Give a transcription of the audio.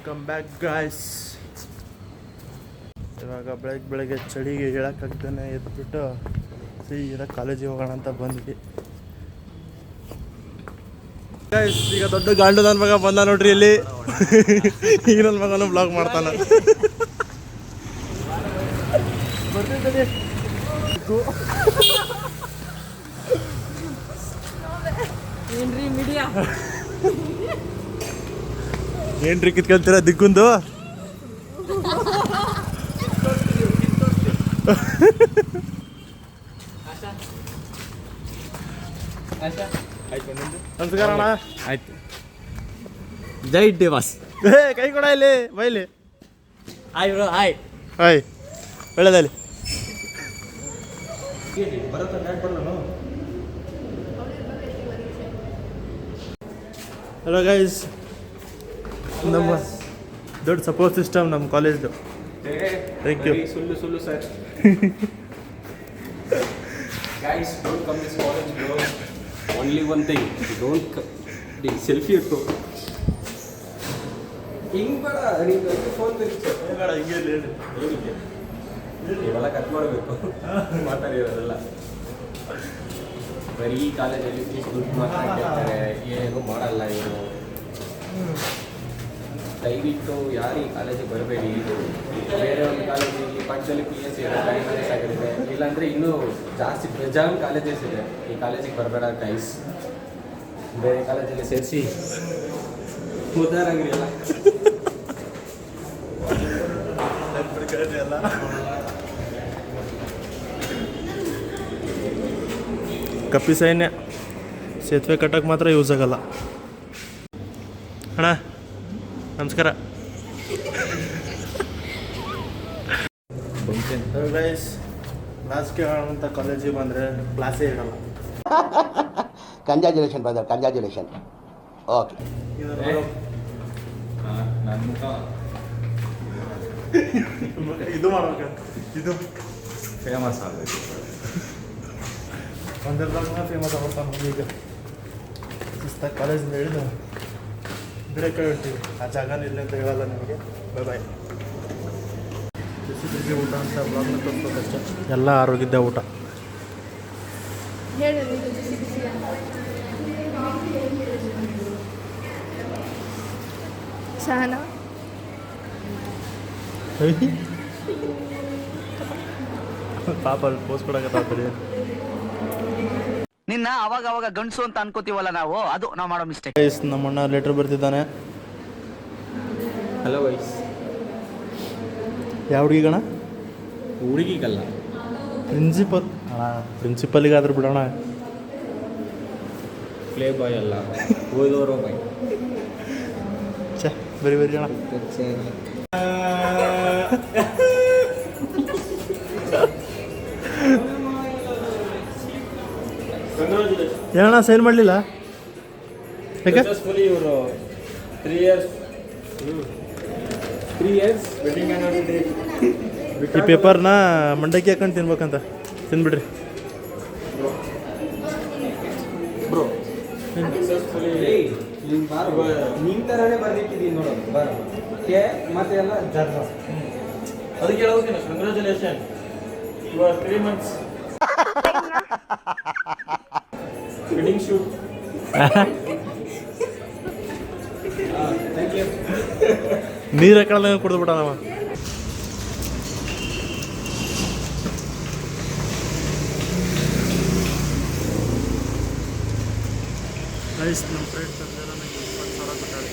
Welcome back guys. ಇವಾಗ ಬೆಳಗ್ಗೆ ಚಳಿಗೆ ಹೇಳೋಕ್ಕಾಗ್ತಾನೆ ಎದ್ಬಿಟ್ಟು ಸೀದಾ ಕಾಲೇಜಿಗೆ ಹೋಗೋಣ ಅಂತ ಬಂದ್ವಿ ಗಾಯ್ಸ್. ಈಗ ದೊಡ್ಡ ಗಾಂಡು ನನ್ನ ಮಗ ಬಂದ ನೋಡ್ರಿ ಇಲ್ಲಿ. ಈಗ ನನ್ನ ಮಗನು ಬ್ಲಾಗ್ ಮಾಡ್ತಾನೆ. ಬರ್ತಿದ್ದೆ ಏನ್ರಿ ಮೀಡಿಯಾ ಏನ್ರಿ ಕಿತ್ಕೊಳ್ತೀರ ದಿಕ್ಕುಂದು? ನಮಸ್ಕಾರ ಅಣ್ಣ. ಆಯ್ತು. ಜೈ ದೇವಾಸ್. ಕೈ ಕೊಡ ಇಲ್ಲಿ ಬೈಲಿ. ಆಯ್ ಬ್ರೋ ಆಯ್. ಆಯ್ ಒಳ್ಳೆದಲ್ಲಿ. ಹಲೋ ಗೈಸ್, ನಮ್ಮ ದೊಡ್ಡ ಸಪೋರ್ಟ್ ಸಿಸ್ಟಮ್ ನಮ್ಮ ಕಾಲೇಜ್ದು. Thank you. ಸುಳ್ಳು sir. Guys, don't come this college, bro. Only one thing, don't selfie ಇಟ್ಟು ಹಿಂಗೆ ಬೇಡ. ನೀವು ಫೋನ್ ಇವೆಲ್ಲ ಕಟ್ ಮಾಡಬೇಕು. ಮಾತಾಡಿರೋದೆಲ್ಲ ಬರೀ ಕಾಲೇಜಲ್ಲಿ ದುಡ್ಡು ಮಾತಾಡ್ತಿರ್ತಾರೆ, ಏನೂ ಮಾಡಲ್ಲ ಇವರು. ದಯವಿಟ್ಟು ಯಾರು ಈ ಕಾಲೇಜಿಗೆ ಬರಬೇಡಿ. ಬೇರೆ ಒಂದು ಕಾಲೇಜಿಗೆ ಪಕ್ಕದಲ್ಲಿ PS ಇದೆ, ಡೈನಾಮಿಕ್ಸ್ ಆಗಿರುತ್ತೆ, ಇಲ್ಲಾಂದರೆ ಇನ್ನೂ ಜಾಸ್ತಿ ಬೇಜಾನ್ ಕಾಲೇಜಸ್ ಇದೆ. ಈ ಕಾಲೇಜಿಗೆ ಬರಬೇಡ ಗೈಸ್. ಬೇರೆ ಕಾಲೇಜಲ್ಲಿ ಸೇರಿಸಿ ಉದಾರಾಗಿರಿ ಎಲ್ಲ. ಕಪ್ಪಿ ಸೈನ್ಯ ಸೇತುವೆ ಕಟ್ಟಕ್ಕೆ ಮಾತ್ರ ಯೂಸ್ ಆಗಲ್ಲ ಅಣ್ಣ. ನಮಸ್ಕಾರ ಗೈಸ್. ಕ್ಲಾಸ್ಗೆ ಅಂತ ಕಾಲೇಜಿಗೆ ಬಂದರೆ ಕ್ಲಾಸೇ ಇರಲ್ಲ. Congratulation brother, congratulation. ಓಕೆ, ನನ್ನ ಮುಖ ಇದು ಮಾಡ್ಬೇಕಂತ ಇದು ಫೇಮಸ್ ಆಗಬೇಕು. ಒಂದೆರಡು ಫೇಮಸ್ ಆಗ್ತಾನೆ ಈಗ. ಶಿಸ್ತಾಗಿ ಕಾಲೇಜಿಂದ ಹಿಡಿದು ಬೇರೆ ಕಡೆ ಇರ್ತೀವಿ. ಆ ಜಾಗನ ಇಲ್ಲ ಅಂತ ಹೇಳಲ್ಲ ನಿಮಗೆ. Bye bye. ಬಿಸಿ ಬಿಸಿ ಊಟ ಅಂತ ಬ್ಲಾಗ್ನ ತೋರಿಸ್ಬೇಕಷ್ಟೇ. ಎಲ್ಲ ಆರೋಗ್ಯದ ಊಟ. ಸಹನ ಪಾಪ ಅಲ್ಲಿ ಪೋಸ್ಟ್ ಕೊಡಕತ್ತಾಗ್ತದೆ. ನಿನ್ನ ಅವಾಗ ಅವಾಗ ಗಂಡಸು ಅಂತ ಅನ್ಕೋತೀವಲ್ಲ ನಾವು, ಅದು ನಾವು ಮಾಡೋ ಮಿಸ್ಟೇಕ್. ನಮ್ಮಣ್ಣ ಲೆಟರ್ ಬರ್ತಿದ್ದಾನೆ. Hello wise. ಯಾವ ಹುಡುಗಿಗಣ? ಹುಡುಗಿಗಲ್ಲ, ಪ್ರಿನ್ಸಿಪಲ್ ಅಣ್ಣ. ಪ್ರಿನ್ಸಿಪಲ್ಗಾದ್ರೂ ಬಿಡೋಣ. ಪ್ಲೇ ಬಾಯ್ ಅಲ್ಲ, ಓದೋರೋ ಬಾಯ್. ಛೇ ಬರಿ ಬರಿ ಅಣ್ಣ. ಏನಣ್ಣ ಸೈನ್ ಮಾಡಲಿಲ್ಲ? ಯಾಕೆ? ಇವರು 3 years ವೆಡ್ಡಿಂಗ್ ಆನಿವರ್ಸರಿ. ಈ ಪೇಪರ್ನ ಮಂಡಕ್ಕಿ ಹಾಕೊಂಡು ತಿನ್ಬೇಕಂತ ತಿನ್ಬಿಡ್ರಿ ಬ್ರೋ. ನಿನ್ನ ಥರನೇ ಬರ್ದಿಟ್ಟಿದ್ದೀನಿ ನೋಡು. ಕೆ ಮತ್ತೆ ಎಲ್ಲ ಜರ್ನ ಅದಕ್ಕೆ ಹೇಳೋದಕ್ಕೆ congratulation, you are 3 months wedding shoot. Thank you. ನೀರು ಹಾಕೊಳ್ಳ ಕುಡಿದು ಬಿಡ ನಾವು. ನಮ್ಮ ಫ್ರೆಂಡ್ಸ್ ಅಂದ್ರೆ ನನಗೆ 20,000 ಕೊಟ್ಟಾಳೆ.